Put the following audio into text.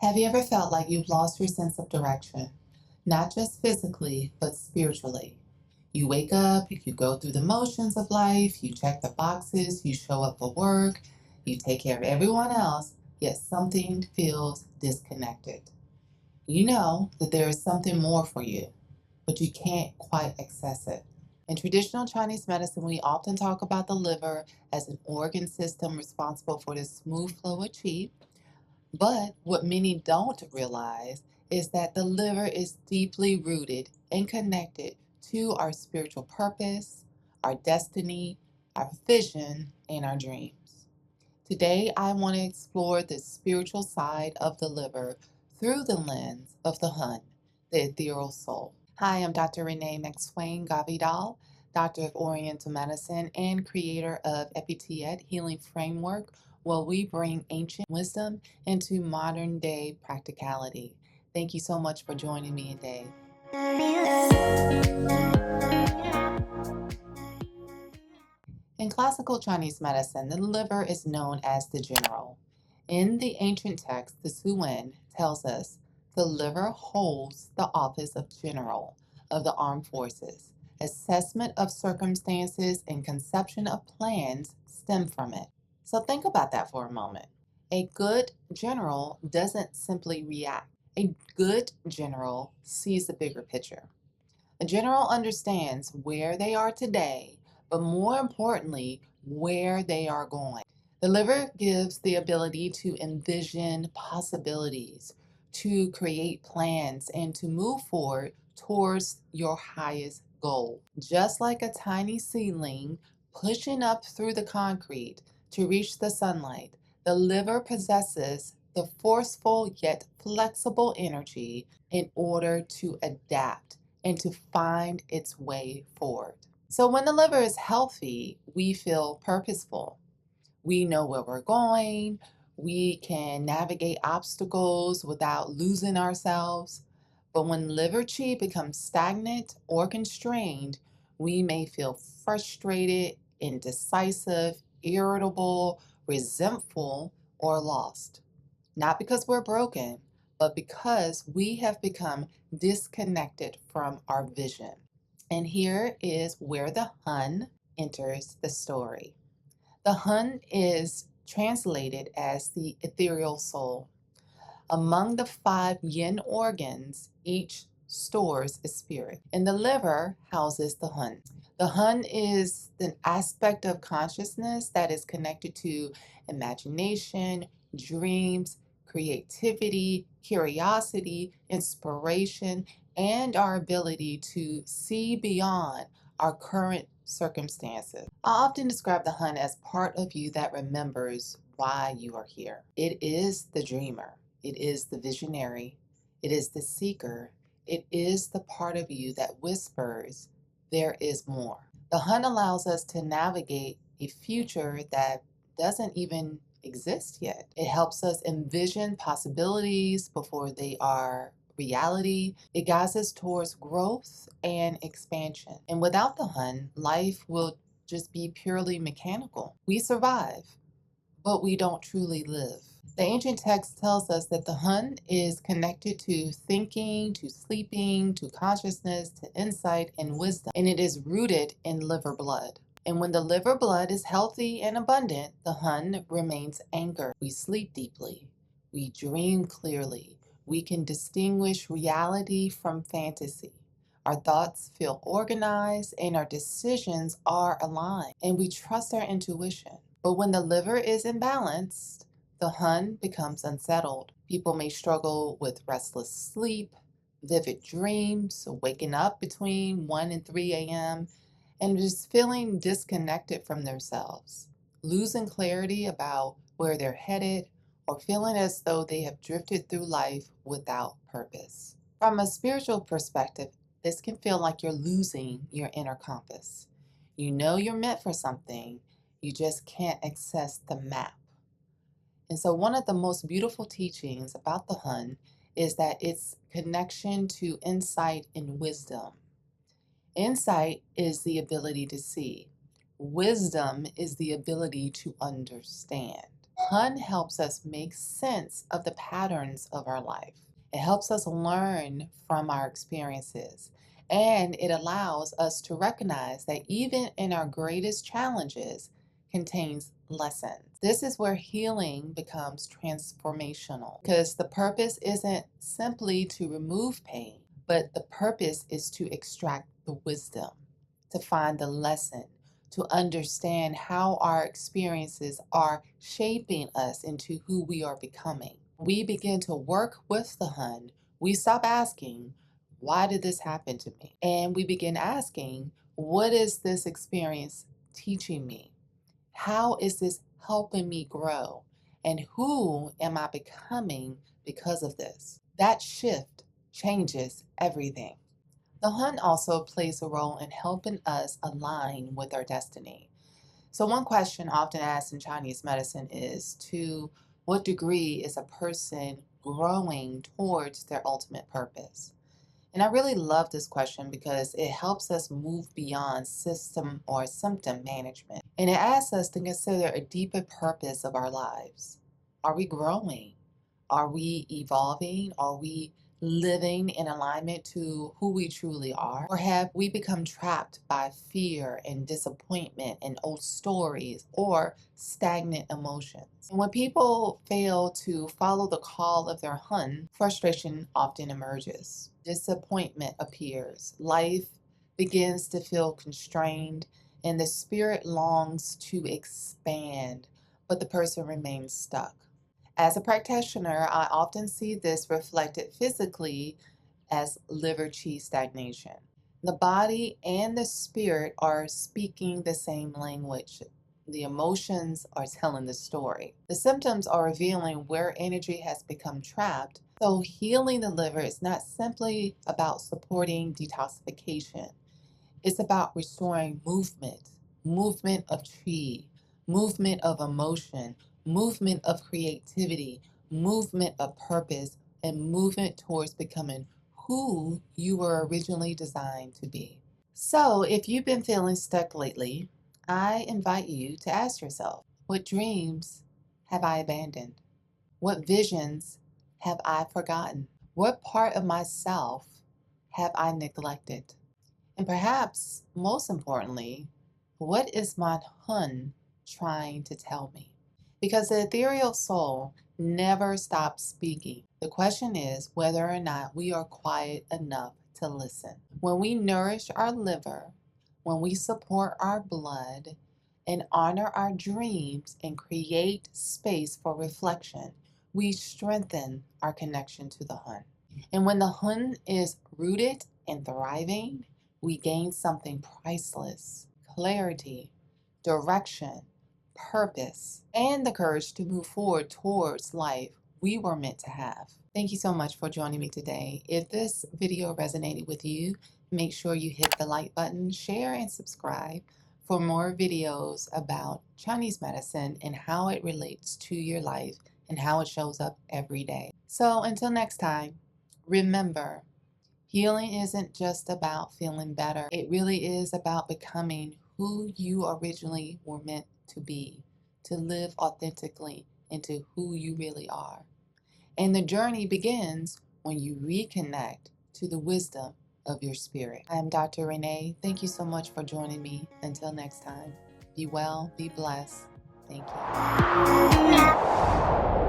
Have you ever felt like you've lost your sense of direction? Not just physically, but spiritually. You wake up, you go through the motions of life, you check the boxes, you show up for work, you take care of everyone else, yet something feels disconnected. You know that there is something more for you, but you can't quite access it. In traditional Chinese medicine, we often talk about the liver as an organ system responsible for the smooth flow of qi. But what many don't realize is that the liver is deeply rooted and connected to our spiritual purpose, our destiny, our vision, and our dreams. Today, I want to explore the spiritual side of the liver through the lens of the Hun, the Ethereal Soul. Hi, I'm Dr. Renee McSwain-Ghavidel, Doctor of Oriental Medicine and creator of Epitiet Healing Framework, where we bring ancient wisdom into modern day practicality. Thank you so much for joining me today. In classical Chinese medicine, the liver is known as the general. In the ancient text, the Suwen tells us the liver holds the office of general of the armed forces. Assessment of circumstances and conception of plans stem from it. So think about that for a moment. A good general doesn't simply react. A good general sees the bigger picture. A general understands where they are today, but more importantly, where they are going. The liver gives the ability to envision possibilities, to create plans, and to move forward towards your highest goal. Just like a tiny seedling pushing up through the concrete to reach the sunlight, the liver possesses the forceful yet flexible energy in order to adapt and to find its way forward. So when the liver is healthy, we feel purposeful. We know where we're going. We can navigate obstacles without losing ourselves. But when liver qi becomes stagnant or constrained, we may feel frustrated, indecisive, irritable, resentful, or lost. Not because we're broken, but because we have become disconnected from our vision. And here is where the Hun enters the story. The Hun is translated as the ethereal soul. Among the 5 yin organs, each stores a spirit, and the liver houses the Hun. The Hun is an aspect of consciousness that is connected to imagination, dreams, creativity, curiosity, inspiration, and our ability to see beyond our current circumstances. I often describe the Hun as part of you that remembers why you are here. It is the dreamer. It is the visionary. It is the seeker. It is the part of you that whispers, there is more. The Hun allows us to navigate a future that doesn't even exist yet. It helps us envision possibilities before they are reality. It guides us towards growth and expansion. And without the Hun, life will just be purely mechanical. We survive, but we don't truly live. The ancient text tells us that the Hun is connected to thinking, to sleeping, to consciousness, to insight and wisdom, and it is rooted in liver blood. And when the liver blood is healthy and abundant, the Hun remains anchored. We sleep deeply. We dream clearly. We can distinguish reality from fantasy. Our thoughts feel organized and our decisions are aligned, and we trust our intuition. But when the liver is imbalanced, the Hun becomes unsettled. People may struggle with restless sleep, vivid dreams, waking up between 1 and 3 a.m., and just feeling disconnected from themselves, losing clarity about where they're headed, or feeling as though they have drifted through life without purpose. From a spiritual perspective, this can feel like you're losing your inner compass. You know you're meant for something, you just can't access the map. And so one of the most beautiful teachings about the Hun is that it's connection to insight and wisdom. Insight is the ability to see. Wisdom is the ability to understand. Hun helps us make sense of the patterns of our life. It helps us learn from our experiences, and it allows us to recognize that even in our greatest challenges contains lessons. This is where healing becomes transformational because the purpose isn't simply to remove pain, but the purpose is to extract the wisdom, to find the lesson, to understand how our experiences are shaping us into who we are becoming. We begin to work with the Hun. We stop asking, why did this happen to me? And we begin asking, what is this experience teaching me? How is this helping me grow? And who am I becoming because of this? That shift changes everything. The Hun also plays a role in helping us align with our destiny. So, one question often asked in Chinese medicine is, to what degree is a person growing towards their ultimate purpose? And I really love this question because it helps us move beyond system or symptom management. And it asks us to consider a deeper purpose of our lives. Are we growing? Are we evolving? Are we living in alignment to who we truly are? Or have we become trapped by fear and disappointment and old stories or stagnant emotions? And when people fail to follow the call of their Hun, frustration often emerges. Disappointment appears. Life begins to feel constrained, and the spirit longs to expand, but the person remains stuck. As a practitioner, I often see this reflected physically as liver qi stagnation. The body and the spirit are speaking the same language. The emotions are telling the story. The symptoms are revealing where energy has become trapped. So, healing the liver is not simply about supporting detoxification, it's about restoring movement, movement of chi, movement of emotion, movement of creativity, movement of purpose, and movement towards becoming who you were originally designed to be. So, if you've been feeling stuck lately, I invite you to ask yourself, what dreams have I abandoned? What visions have I forgotten? What part of myself have I neglected? And perhaps most importantly, what is my Hun trying to tell me? Because the ethereal soul never stops speaking. The question is whether or not we are quiet enough to listen. When we nourish our liver, when we support our blood, and honor our dreams and create space for reflection, we strengthen our connection to the Hun. And when the Hun is rooted and thriving, we gain something priceless: clarity, direction, purpose, and the courage to move forward towards life we were meant to have. Thank you so much for joining me today. If this video resonated with you, make sure you hit the like button, share, and subscribe for more videos about Chinese medicine and how it relates to your life and how it shows up every day. So until next time, remember, healing isn't just about feeling better. It really is about becoming who you originally were meant to be, to live authentically into who you really are. And the journey begins when you reconnect to the wisdom of your spirit. I am Dr. Renee. Thank you so much for joining me. Until next time, be well, be blessed. Thank you.